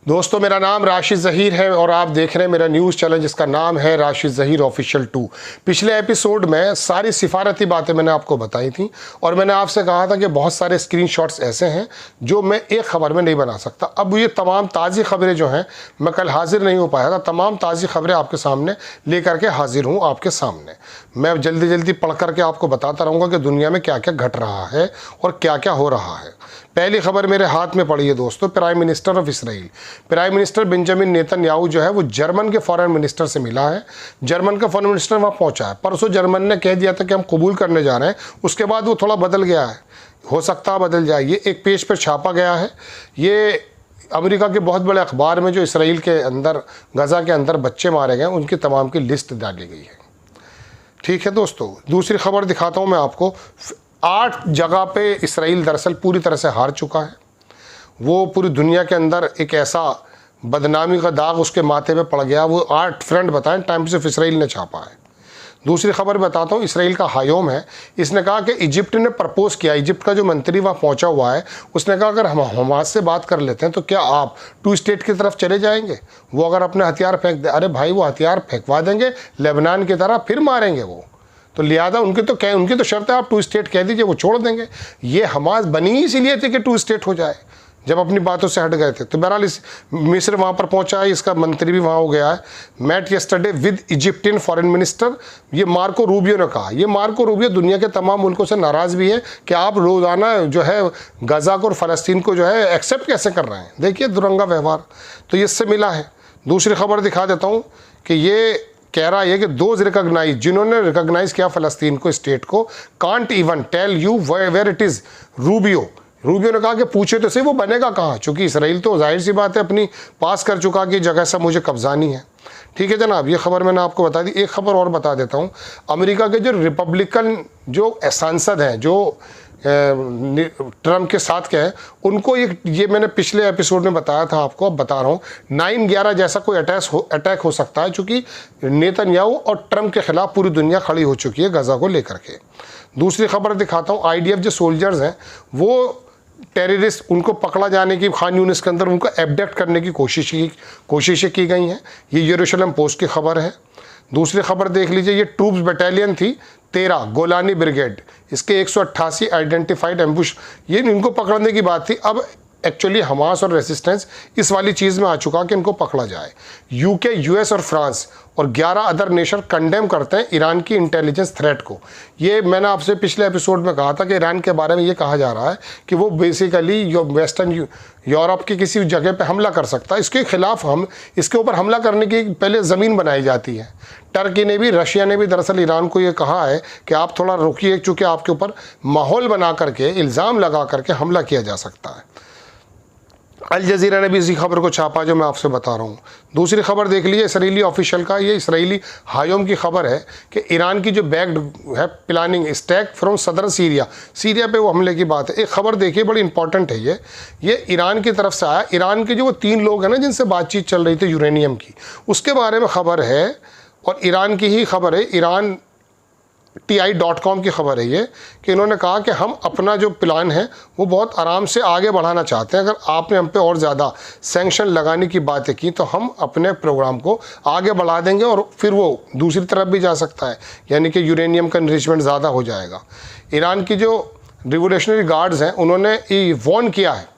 दोस्तों, मेरा नाम राशिद ज़हीर है और आप देख रहे हैं मेरा न्यूज़ चैनल जिसका नाम है राशिद ज़हीर ऑफिशियल 2। पिछले एपिसोड में सारी सिफारती बातें मैंने आपको बताई थी और मैंने आपसे कहा था कि बहुत सारे स्क्रीनशॉट्स ऐसे हैं जो मैं एक ख़बर में नहीं बना सकता। अब ये तमाम ताज़ी खबरें जो हैं, मैं कल हाजिर नहीं हो पाया था, तमाम ताज़ी खबरें आपके सामने लेकर के हाजिर हूँ आपके सामने। मैं जल्दी जल्दी पढ़ करके आपको बताता रहूँगा कि दुनिया में क्या क्या घट रहा है और क्या क्या हो रहा है। पहली खबर मेरे हाथ में पड़ी है दोस्तों, prime minister of Israel, prime minister Benjamin Netanyahu जो है वो जर्मन के फॉरेन मिनिस्टर से मिला है। जर्मन का फॉरेन मिनिस्टर वहाँ पहुँचा है। परसों जर्मन ने कह दिया था कि हम कबूल करने जा रहे हैं, उसके बाद वो थोड़ा बदल गया है, हो सकता है बदल जाए। ये एक पेज पर छापा गया है, ये अमेरिका के बहुत बड़े अखबार में जो इसराइल के अंदर, गज़ा के अंदर बच्चे मारे गए उनकी तमाम की लिस्ट डाली गई है। ठीक है दोस्तों, दूसरी खबर दिखाता हूँ मैं आपको। 8 जगह पे इसराइल दरअसल पूरी तरह से हार चुका है। वो पूरी दुनिया के अंदर एक ऐसा बदनामी का दाग उसके माथे पे पड़ गया। वो 8 फ्रंट बताएं, टाइम्स ऑफ इसराइल ने छापा है। दूसरी खबर बताता हूँ, इसराइल का हायोम है, इसने कहा कि इजिप्ट ने प्रपोज़ किया, इजिप्ट का जो मंत्री वहाँ पहुँचा हुआ है उसने कहा अगर हम हमास से बात कर लेते हैं तो क्या आप 2 स्टेट की तरफ चले जाएंगे। वो अगर अपने हथियार फेंक दे, अरे भाई वो हथियार फेंकवा देंगे लेबनान की तरह, फिर मारेंगे वो। तो लिहाजा उनकी तो शर्त है आप 2 स्टेट कह दीजिए, वो छोड़ देंगे। ये हमास बनी ही इसीलिए थी कि 2 स्टेट हो जाए, जब अपनी बातों से हट गए थे। तो बहरहाल इस मिस्र वहाँ पर पहुँचा है, इसका मंत्री भी वहाँ हो गया है। Met yesterday with Egyptian foreign minister, ये मार्को रूबियो ने कहा। ये मार्को रूबियो दुनिया के तमाम मुल्कों से नाराज़ भी है कि आप रोज़ाना जो है गज़ा को और फ़लस्तीन को जो है एक्सेप्ट कैसे कर रहे हैं। देखिए दुरंगा व्यवहार। तो इससे मिला है। दूसरी खबर दिखा देता हूँ कि ये कह रहा है कि दोज रिकॉग्नाइज, जिन्होंने रिकॉग्नाइज किया फ़लस्तीन को, स्टेट को, can't even tell you where it is. Rubio ने कहा कि पूछे तो सही वो बनेगा कहाँ, चूँकि इसराइल तो जाहिर सी बात है अपनी पास कर चुका कि जगह सब मुझे कब्जानी है। ठीक है जनाब, ये खबर मैंने आपको बता दी। एक खबर और बता देता हूँ, अमेरिका के जो रिपब्लिकन जो सांसद हैं जो ट्रम्प के साथ के हैं, उनको ये मैंने पिछले एपिसोड में बताया था आपको, अब बता रहा हूँ, 9/11 जैसा कोई अटैक हो सकता है, चूँकि नेतन्याहू और ट्रम्प के खिलाफ पूरी दुनिया खड़ी हो चुकी है गज़ा को लेकर के। दूसरी खबर दिखाता हूँ, IDF जो सोल्जर्स हैं वो टेररिस्ट, उनको पकड़ा जाने की, खान यूनिस के अंदर उनको एबडक्ट करने की कोशिशें की गई हैं। ये यरूशलेम पोस्ट की खबर है। दूसरी खबर देख लीजिए, ये ट्रूप्स बटालियन थी 13 गोलानी ब्रिगेड, इसके 188 आइडेंटिफाइड एम्बुश, ये इनको पकड़ने की बात थी। अब एक्चुअली हमास और रेसिस्टेंस इस वाली चीज़ में आ चुका कि इनको पकड़ा जाए। UK, US और फ्रांस और 11 अदर नेशन कंडेम करते हैं ईरान की इंटेलिजेंस थ्रेट को। ये मैंने आपसे पिछले एपिसोड में कहा था कि ईरान के बारे में ये कहा जा रहा है कि वो बेसिकली वेस्टर्न यूरोप की किसी जगह पे हमला कर सकता है। इसके खिलाफ इसके ऊपर हमला करने की पहले ज़मीन बनाई जाती है। टर्की ने भी, रशिया ने भी दरअसल ईरान को ये कहा है कि आप थोड़ा रुकिए, चूँकि आपके ऊपर माहौल बना करके, इल्ज़ाम लगा करके हमला किया जा सकता है। अल जज़ीरा ने भी इसी खबर को छापा जो मैं आपसे बता रहा हूँ। दूसरी खबर देख लीजिए इसराइली ऑफिशियल का, ये इसराइली हायोम की खबर है कि ईरान की जो बैक्ड है planning stack from southern Syria पे वो हमले की बात है। एक खबर देखिए बड़ी इंपॉर्टेंट है ये ईरान की तरफ से आया। ईरान के जो वो 3 लोग हैं ना जिनसे बातचीत चल रही थी यूरेनियम की, उसके बारे में खबर है और ईरान की ही खबर है। ईरान TI.com की खबर है ये कि इन्होंने कहा कि हम अपना जो प्लान है वो बहुत आराम से आगे बढ़ाना चाहते हैं। अगर आपने हम पे और ज़्यादा सैंक्शन लगाने की बातें की तो हम अपने प्रोग्राम को आगे बढ़ा देंगे और फिर वो दूसरी तरफ भी जा सकता है, यानी कि यूरेनियम का इनरिचमेंट ज़्यादा हो जाएगा। ईरान की जो रिवोल्यूशनरी गार्ड्स हैं उन्होंने ये वॉर्न किया है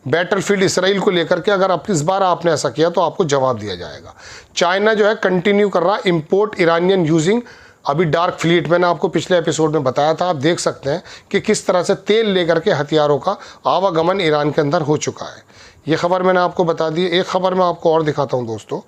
बैटलफील्ड इसराइल को लेकर के, अगर इस बार आपने ऐसा किया तो आपको जवाब दिया जाएगा। चाइना जो है कंटिन्यू कर रहा इम्पोर्ट ईरानियन यूजिंग अभी डार्क फ्लीट, मैंने आपको पिछले एपिसोड में बताया था। आप देख सकते हैं कि किस तरह से तेल लेकर के हथियारों का आवागमन ईरान के अंदर हो चुका है। ये खबर मैंने आपको बता दी। एक खबर मैं आपको और दिखाता हूँ दोस्तों,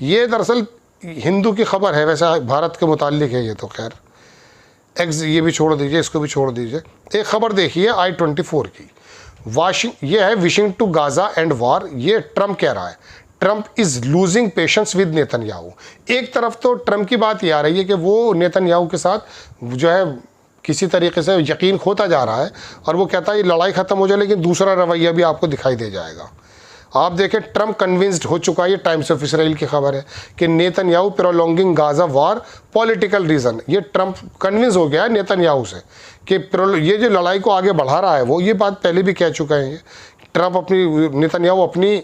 ये दरअसल हिंदू की खबर है, वैसे भारत के मुताल्लिक है ये तो, खैर ये भी छोड़ दीजिए, इसको भी छोड़ दीजिए। एक खबर देखिए I-24 की, ये है wishing to Gaza and war. ये ट्रम्प कह रहा है, Trump is losing patience with Netanyahu. एक तरफ तो ट्रम्प की बात ये आ रही है कि वो नेतन्याहू के साथ जो है किसी तरीके से यकीन खोता जा रहा है और वो कहता है ये लड़ाई ख़त्म हो जाए, लेकिन दूसरा रवैया भी आपको दिखाई दे जाएगा। आप देखें ट्रम्प कन्विंस्ड हो चुका है, ये टाइम्स ऑफ इसराइल की खबर है कि नेतन्याहू प्रोलॉन्गिंग गाजा वार पॉलिटिकल रीज़न। ये ट्रम्प कन्विंस हो गया है नेतन्याहू से कि ये जो लड़ाई को आगे बढ़ा रहा है वो, ये बात पहले भी कह चुका है। ट्रम्प नेतन्याहू अपनी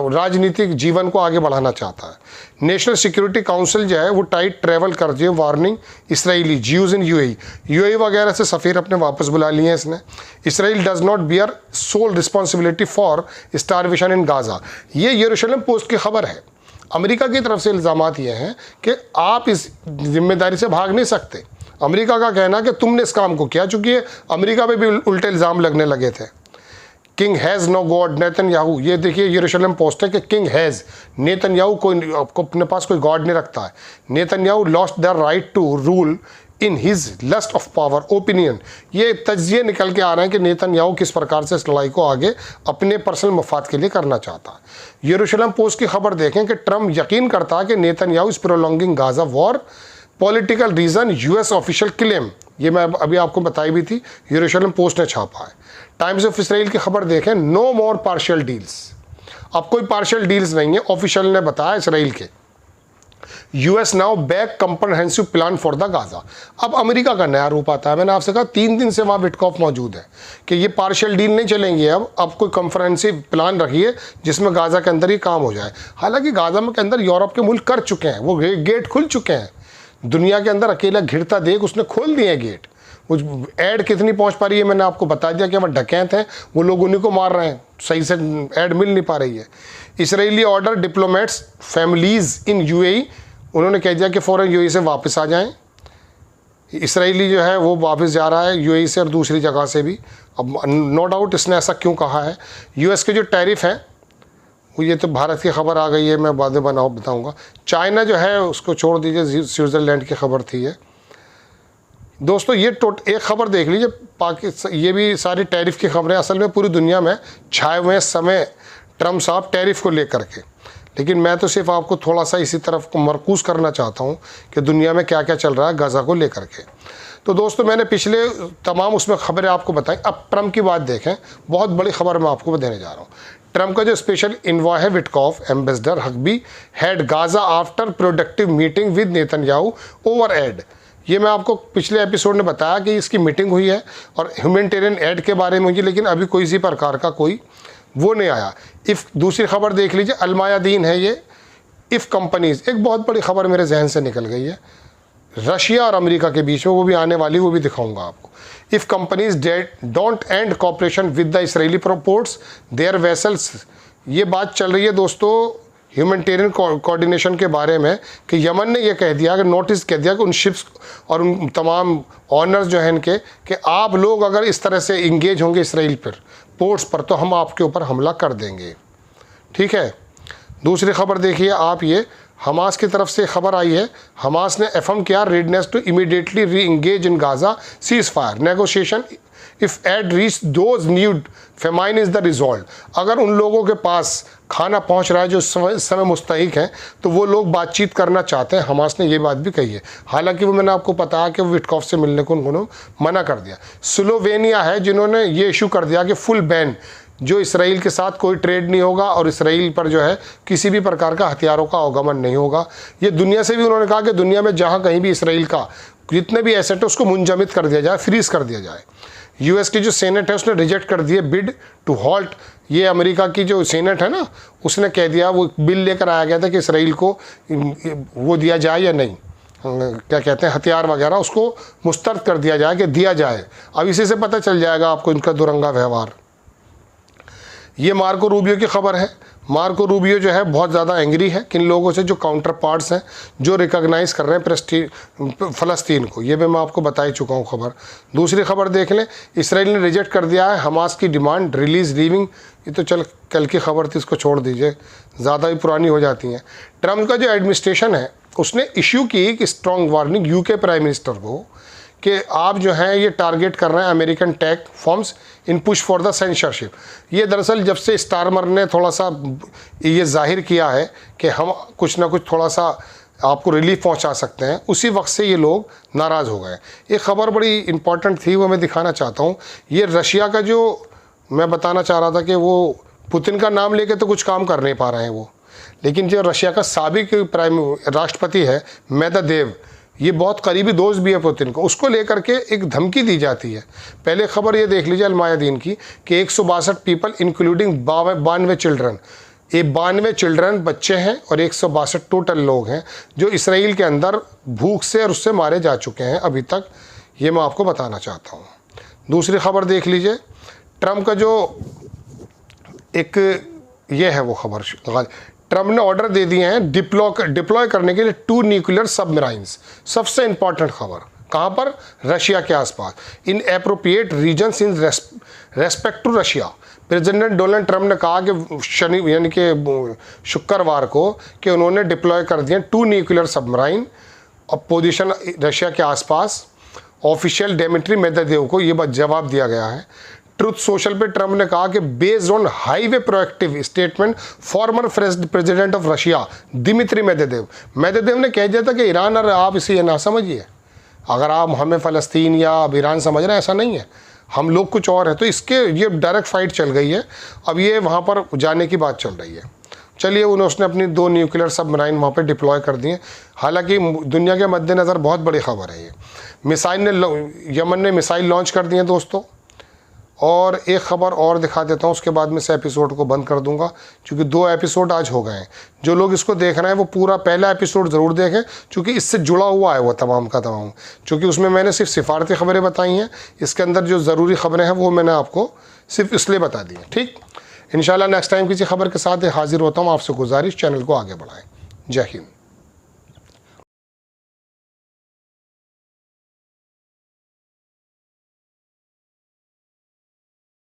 राजनीतिक जीवन को आगे बढ़ाना चाहता है। नेशनल सिक्योरिटी काउंसिल जो है वो टाइट ट्रैवल कर दिए, warning Israeli Jews in UAE वगैरह से सफ़ीर अपने वापस बुला लिए हैं इसने। Israel does not bear sole responsibility for starvation in Gaza, ये यरूशलेम पोस्ट की खबर है। अमेरिका की तरफ से इल्ज़ामात ये हैं कि आप इस जिम्मेदारी से भाग नहीं सकते। अमेरिका का कहना कि तुमने इस काम को किया, चूँकि अमेरिका पे भी उल्टे इल्ज़ाम लगने लगे थे। King has no god Netanyahu, ये देखिए यरूशलेम पोस्ट है कि किंग हैज़, नेतन्याहू कोई अपने पास कोई गॉड नहीं रखता है। Netanyahu lost the right to rule in his lust of power opinion, ये तज्जिए निकल के आ रहे हैं कि नेतन्याहू किस प्रकार से इस लड़ाई को आगे अपने पर्सनल मफाद के लिए करना चाहता है। यरूशलेम पोस्ट की खबर देखें कि ट्रम्प यकीन करता है कि Netanyahu is prolonging Gaza war, political reason US official claim, ये मैं अभी आपको बताई भी थी, यरूशलेम पोस्ट ने छापा है। टाइम्स ऑफ इसराइल की खबर देखें, नो मोर पार्शियल डील्स, अब कोई पार्शियल डील्स नहीं है, ऑफिशियल ने बताया इसराइल के। US now back comprehensive plan for the Gaza, अब अमेरिका का नया रूप आता है। मैंने आपसे कहा 3 दिन से वहाँ विटकॉफ मौजूद है कि ये पार्शियल डील नहीं चलेंगी, अब कोई कंप्रहेंसिव प्लान रखिए जिसमें गाजा के अंदर ही काम हो जाए। हालांकि गाजा के अंदर यूरोप के मुल्क कर चुके हैं, वो गेट खुल चुके हैं। दुनिया के अंदर अकेला घिरता देख उसने खोल दिए गेट। वो ऐड कितनी पहुंच पा रही है मैंने आपको बता दिया कि वह डकैत हैं, वो लोग उन्हीं को मार रहे हैं, सही से ऐड मिल नहीं पा रही है। Israeli order diplomats families in UAE, उन्होंने कह दिया कि फ़ौरन यूएई से वापस आ जाएं। इसराइली जो है वो वापस जा रहा है यूएई से और दूसरी जगह से भी। अब नो डाउट इसने ऐसा क्यों कहा है। यूएस के जो टैरिफ हैं, ये तो भारत की खबर आ गई है, मैं बाद में बताऊंगा। चाइना जो है उसको छोड़ दीजिए, स्विट्ज़रलैंड की खबर थी ये। दोस्तों ये एक खबर देख लीजिए, पाकिस्तान, ये भी सारी टैरिफ की खबरें असल में पूरी दुनिया में छाए हुए समय ट्रम्प साहब टैरिफ को लेकर के, लेकिन मैं तो सिर्फ आपको थोड़ा सा इसी तरफ को मरकूज़ करना चाहता हूँ कि दुनिया में क्या क्या चल रहा है गाज़ा को लेकर के। तो दोस्तों मैंने पिछले तमाम उसमें खबरें आपको बताई। अब ट्रम्प की बात देखें, बहुत बड़ी खबर मैं आपको देने जा रहा हूँ। ट्रम्प का जो स्पेशल इन्वॉय है Witkoff, ambassador Huckabee had Gaza after productive meeting with Netanyahu over aid, ये मैं आपको पिछले एपिसोड में बताया कि इसकी मीटिंग हुई है और ह्यूमैनिटेरियन एड के बारे में हुई, लेकिन अभी कोई इसी प्रकार का कोई वो नहीं आया। इफ़ दूसरी खबर देख लीजिए, अलमायादीन है ये, इफ़ कंपनीज, एक बहुत बड़ी खबर मेरे जहन से निकल गई है रशिया और अमेरिका के बीच में, वो भी आने वाली, वो भी दिखाऊंगा आपको। If companies don't end cooperation with the Israeli ports their vessels, ये बात चल रही है दोस्तों ह्यूमैनिटेरियन कोऑर्डिनेशन के बारे में कि यमन ने ये कह दिया कि नोटिस कह दिया कि उन शिप्स और उन तमाम ऑनर्स जो हैं इनके कि आप लोग अगर इस तरह से इंगेज होंगे इसराइल पर पोर्ट्स पर तो हम आपके ऊपर हमला कर देंगे। ठीक है, दूसरी खबर देखिए आप, ये हमास की तरफ से खबर आई है, हमास ने एफर्म किया readiness to immediately re engage in Gaza ceasefire negotiation if aid reach those need famine is the resolve, अगर उन लोगों के पास खाना पहुंच रहा है जो समय मुस्तहिक हैं तो वो लोग बातचीत करना चाहते हैं। हमास ने ये बात भी कही है, हालांकि वो मैंने आपको बताया कि वो विटकॉफ से मिलने को उन्होंने मना कर दिया। स्लोवेनिया है जिन्होंने ये इशू कर दिया कि फुल बैन, जो इसराइल के साथ कोई ट्रेड नहीं होगा और इसराइल पर जो है किसी भी प्रकार का हथियारों का आगमन नहीं होगा। ये दुनिया से भी उन्होंने कहा कि दुनिया में जहाँ कहीं भी इसराइल का जितने भी एसेट है उसको मुंजमद कर दिया जाए, फ्रीज कर दिया जाए। यूएस की जो सेनेट है उसने रिजेक्ट कर दिए बिड टू हॉल्ट, ये अमेरिका की जो सेनेट है ना उसने कह दिया, वो बिल लेकर आया गया था कि इसराइल को वो दिया जाए या नहीं, क्या कहते हैं हथियार वगैरह, उसको मुस्तरद कर दिया जाए कि दिया जाए। अब इसी से पता चल जाएगा आपको इनका दुरंगा व्यवहार। ये मार्को रूबियो की खबर है। मार्को रूबियो जो है बहुत ज़्यादा एंग्री है किन लोगों से जो काउंटर पार्ट्स हैं जो रिकॉग्नाइज़ कर रहे हैं फ़लस्तीन को, ये भी मैं आपको बता ही चुका हूँ खबर। दूसरी खबर देख लें, इसराइल ने रिजेक्ट कर दिया है हमास की डिमांड रिलीज़ लीविंग, ये तो चल कल की खबर थी, इसको छोड़ दीजिए, ज़्यादा ही पुरानी हो जाती हैं। ट्रम्प का जो एडमिनिस्ट्रेशन है उसने इशू की एक strong warning UK prime minister को कि आप जो हैं ये टारगेट कर रहे हैं American tech firms in push for the censorship. ये दरअसल जब से स्टारमर ने थोड़ा सा ये जाहिर किया है कि हम कुछ ना कुछ थोड़ा सा आपको रिलीफ पहुंचा सकते हैं, उसी वक्त से ये लोग नाराज़ हो गए। एक ख़बर बड़ी इंपॉर्टेंट थी, वो मैं दिखाना चाहता हूँ। ये रशिया का जो मैं बताना चाह रहा था कि वो पुतिन का नाम लेके तो कुछ काम कर नहीं पा रहे हैं वो, लेकिन जो रशिया का साबिक प्राइम राष्ट्रपति है मेदवेदेव, ये बहुत करीबी दोस्त भी है पुतिन को, उसको लेकर के एक धमकी दी जाती है। पहले खबर ये देख लीजिए अलमायादीन की कि 162 पीपल इंक्लूडिंग 92 चिल्ड्रन ये 92 चिल्ड्रन बच्चे हैं और 162 टोटल लोग हैं जो इसराइल के अंदर भूख से और उससे मारे जा चुके हैं अभी तक। ये मैं आपको बताना चाहता हूँ। दूसरी खबर देख लीजिए, ट्रम्प का जो एक ये है वो खबर, ट्रम्प ने ऑर्डर दे दिए हैं डिप्लॉय करने के लिए 2 न्यूक्लियर सबमराइन्स। सबसे इंपॉर्टेंट खबर, कहाँ पर? रशिया के आसपास, in appropriate regions in respect to Russia. President Donald Trump ने कहा कि शनि यानी कि शुक्रवार को कि उन्होंने डिप्लॉय कर दिए 2 न्यूक्लियर सबमराइन और पोजीशन रशिया के आसपास। ऑफिशियल डेमिट्री मेदवेदेव को ये जवाब दिया गया है। ट्रुथ सोशल पे ट्रम्प ने कहा कि based on highly proactive statement former president of Russia Dmitry Medvedev ने कह दिया था कि ईरान और आप इसे ये ना समझिए, अगर आप हमें फ़लस्तीन या अब ईरान समझ रहे हैं, ऐसा नहीं है, हम लोग कुछ और है। तो इसके ये डायरेक्ट फाइट चल गई है, अब ये वहाँ पर जाने की बात चल रही है। चलिए, उसने अपनी 2 न्यूक्लियर सबमराइन वहाँ पे डिप्लॉय कर दिए। हालांकि दुनिया के मद्देनज़र बहुत बड़ी खबर है ये। यमन ने मिसाइल लॉन्च कर दिए दोस्तों। और एक ख़बर और दिखा देता हूँ, उसके बाद में इस एपिसोड को बंद कर दूंगा, क्योंकि 2 एपिसोड आज हो गए हैं। जो लोग इसको देख रहे हैं वो पूरा पहला एपिसोड ज़रूर देखें, क्योंकि इससे जुड़ा हुआ है वो तमाम का तमाम। क्योंकि उसमें मैंने सिर्फ सिफारती खबरें बताई हैं, इसके अंदर जो ज़रूरी खबरें हैं वो मैंने आपको सिर्फ इसलिए बता दी हैं। ठीक, इंशाल्लाह नेक्स्ट टाइम किसी खबर के साथ हाजिर होता हूँ। आपसे गुजारिश, चैनल को आगे बढ़ाएँ। जय हिंद।